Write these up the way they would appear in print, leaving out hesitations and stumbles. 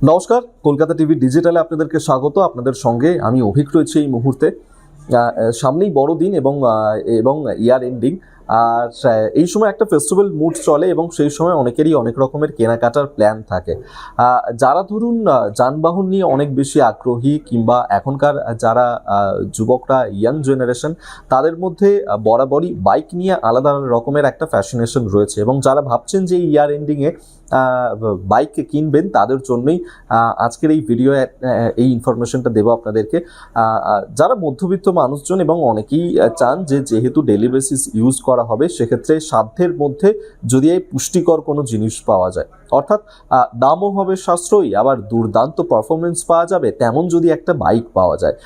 নমস্কার, কলকাতা টিভি ডিজিটালে আপনাদেরকে স্বাগত। আপনাদের সঙ্গে আমি অভিক রয়েছি এই মুহূর্তে। সামনেই বড়দিন এবং ইয়ার এন্ডিং। আর এই সময় একটা ফেস্টিভ্যাল মুড চলে এবং সেই সময় অনেকেরই অনেক রকমের কেনাকাটার প্ল্যান থাকে। যারা ধরুন যানবাহন নিয়ে অনেক বেশি আগ্রহী কিংবা এখনকার যারা যুবকরা ইয়াং জেনারেশন, তাদের মধ্যে বরাবরই বাইক নিয়ে আলাদা রকমের একটা ফ্যাশিনেশন রয়েছে এবং যারা ভাবছেন যে ইয়ার এন্ডিংয়ে বাইক কিনবেন তাদের জন্যই আজকের এই ভিডিও এই ইনফরমেশনটা দেবো আপনাদেরকে। যারা মধ্যবিত্ত মানুষজন এবং অনেকেই চান যে যেহেতু ডেইলি বেসিস ইউজ করা হবে, সেক্ষেত্রে সাধ্যের মধ্যে যদি এই পুষ্টিকর কোনো জিনিস পাওয়া যায়, অর্থাৎ দামও হবে সাশ্রয়ী, আবার দুর্দান্ত পারফরমেন্স পাওয়া যাবে, তেমন যদি একটা বাইক পাওয়া যায়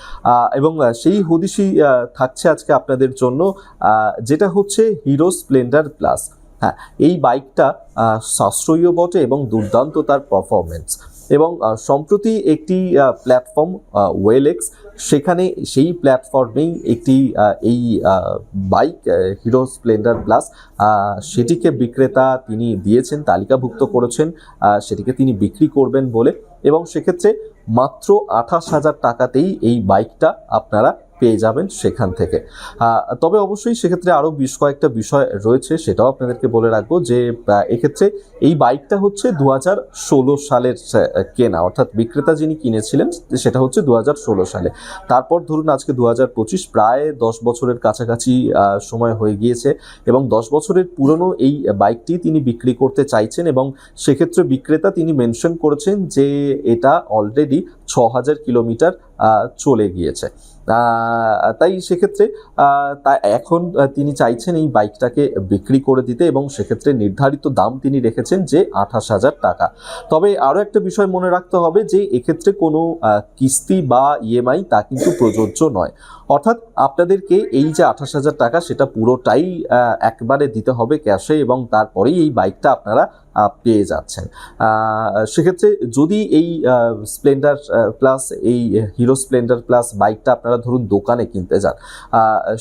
এবং সেই হদিশই থাকছে আজকে আপনাদের জন্য, যেটা হচ্ছে হিরো স্প্লেন্ডার প্লাস। হ্যাঁ, এই বাইকটা সাশ্রয়ীও বটে এবং দুর্দান্ত তার পারফরমেন্স। এবং সম্প্রতি একটি প্ল্যাটফর্ম ওয়েলএক্স, সেখানে সেই প্ল্যাটফর্মেই একটি এই বাইক হিরো স্প্লেন্ডার প্লাস সেটিকে বিক্রেতা তিনি দিয়েছেন, তালিকাভুক্ত করেছেন, সেটিকে তিনি বিক্রি করবেন বলে। এবং সেক্ষেত্রে মাত্র 28,000 টাকাতেই এই বাইকটা আপনারা পেয়ে যাবেন সেখান থেকে। তবে অবশ্যই সেক্ষেত্রে আরও বেশ কয়েকটা বিষয় রয়েছে, সেটাও আপনাদেরকে বলে রাখবো যে এক্ষেত্রে এই বাইকটা হচ্ছে 2016 সালের কেনা, অর্থাৎ বিক্রেতা যিনি কিনেছিলেন সেটা হচ্ছে 2016 সালে। তারপর ধরুন আজকে 2025, প্রায় 10 বছরের কাছাকাছি সময় হয়ে গিয়েছে এবং 10 বছরের পুরনো এই বাইকটি তিনি বিক্রি করতে চাইছেন এবং সেক্ষেত্রে বিক্রেতা তিনি মেনশন করেছেন যে এটা অলরেডি 6000 কিলোমিটার চলে গিয়েছে। তাই সেক্ষেত্রে এখন তিনি চাইছেন এই বাইকটাকে বিক্রি করে দিতে এবং সেক্ষেত্রে নির্ধারিত দাম তিনি রেখেছেন যে 28,000 টাকা। তবে আরও একটা বিষয় মনে রাখতে হবে যে এক্ষেত্রে কোনো কিস্তি বা ইএমআই তা কিন্তু প্রযোজ্য নয়, অর্থাৎ আপনাদেরকে এই যে 28,000 টাকা সেটা পুরোটাই একবারে দিতে হবে ক্যাশে এবং তারপরেই এই বাইকটা আপনারা পেয়ে যাচ্ছেন। সেক্ষেত্রে যদি এই স্প্লেন্ডার প্লাস, এই হিরো স্প্লেন্ডার প্লাস বাইকটা আপনারা ধরুন দোকানে কিনতে যান,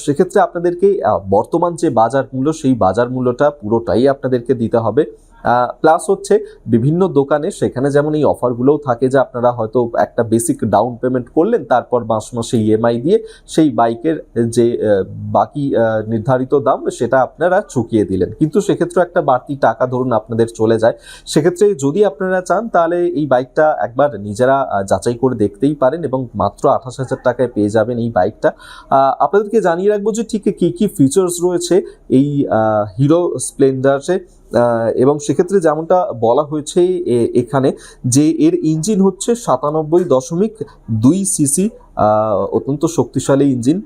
সেক্ষেত্রে আপনাদেরকে বর্তমান যে বাজার মূল্য, সেই বাজার মূল্যটা পুরোটাই আপনাদেরকে দিতে হবে। প্লাস হচ্ছে বিভিন্ন দোকানে সেখানে যেমন এই অফারগুলোও থাকে যে আপনারা হয়তো একটা বেসিক ডাউন পেমেন্ট করলেন, তারপর মাসে ইএমআই দিয়ে সেই বাইকের যে বাকি নির্ধারিত দাম সেটা আপনারা চুকিয়ে দিলেন, কিন্তু সেক্ষেত্রে একটা বাড়তি টাকা ধরুন আপনাদের চলে যায়। সেক্ষেত্রে যদি আপনারা চান তাহলে এই বাইকটা একবার নিজেরা যাচাই করে দেখতেই পারেন এবং মাত্র 28,000 টাকায় পেয়ে যাবেন এই বাইকটা। আপনাদেরকে জানিয়ে রাখবো যে ঠিক কী কী ফিচার্স রয়েছে এই হিরো স্প্লেন্ডারে। এবং সেক্ষেত্রে যেমনটা বলা হয়েছে এখানে যে এর ইঞ্জিন হচ্ছে 97.2 সিসি, অত্যন্ত শক্তিশালী ইঞ্জিন।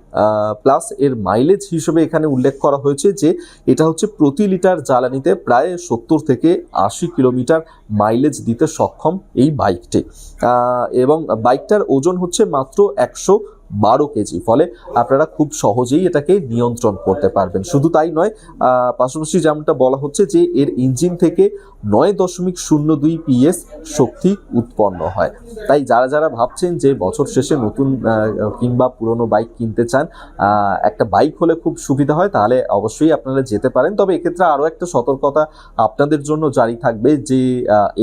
প্লাস এর মাইলেজ হিসেবে এখানে উল্লেখ করা হয়েছে যে এটা হচ্ছে প্রতি লিটার জ্বালানিতে প্রায় 70 থেকে 80 কিলোমিটার মাইলেজ দিতে সক্ষম এই বাইকটি। এবং বাইকটার ওজন হচ্ছে মাত্র 112 কেজি, ফলে আপনারা খুব সহজেই এটাকে নিয়ন্ত্রণ করতে পারবেন। শুধু তাই নয়, পাশাপাশি যেমনটা বলা হচ্ছে যে এর ইঞ্জিন থেকে 9.02 PS শক্তি উৎপন্ন হয়। তাই যারা যারা ভাবছেন যে বছর শেষে নতুন কিংবা পুরনো বাইক কিনতে চান, একটা বাইক হলে খুব সুবিধা হয়, তাহলে অবশ্যই আপনারা যেতে পারেন। তবে এক্ষেত্রে আরও একটা সতর্কতা আপনাদের জন্য জারি থাকবে যে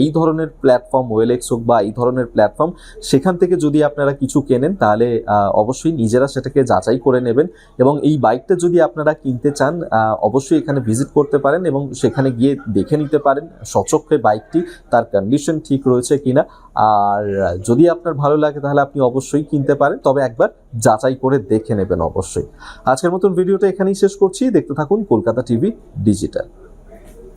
এই ধরনের প্ল্যাটফর্ম, ওয়েলএক্স হোক বা এই ধরনের প্ল্যাটফর্ম, সেখান থেকে যদি আপনারা কিছু কেনেন তাহলে অবশ্যই নিজেরা সেটাকে যাচাই করে নেবেন এবং এই বাইকটা যদি আপনারা কিনতে চান অবশ্যই এখানে ভিজিট করতে পারেন এবং সেখানে গিয়ে দেখে নিতে পারেন সচক্ষে বাইকটি, তার কন্ডিশন ঠিক রয়েছে কিনা। আর যদি আপনার ভালো লাগে তাহলে আপনি অবশ্যই কিনতে পারেন, তবে একবার যাচাই করে দেখে নেবেন অবশ্যই। আজকের মতন ভিডিওটা এখানেই শেষ করছি। দেখতে থাকুন কলকাতা টিভি ডিজিটাল।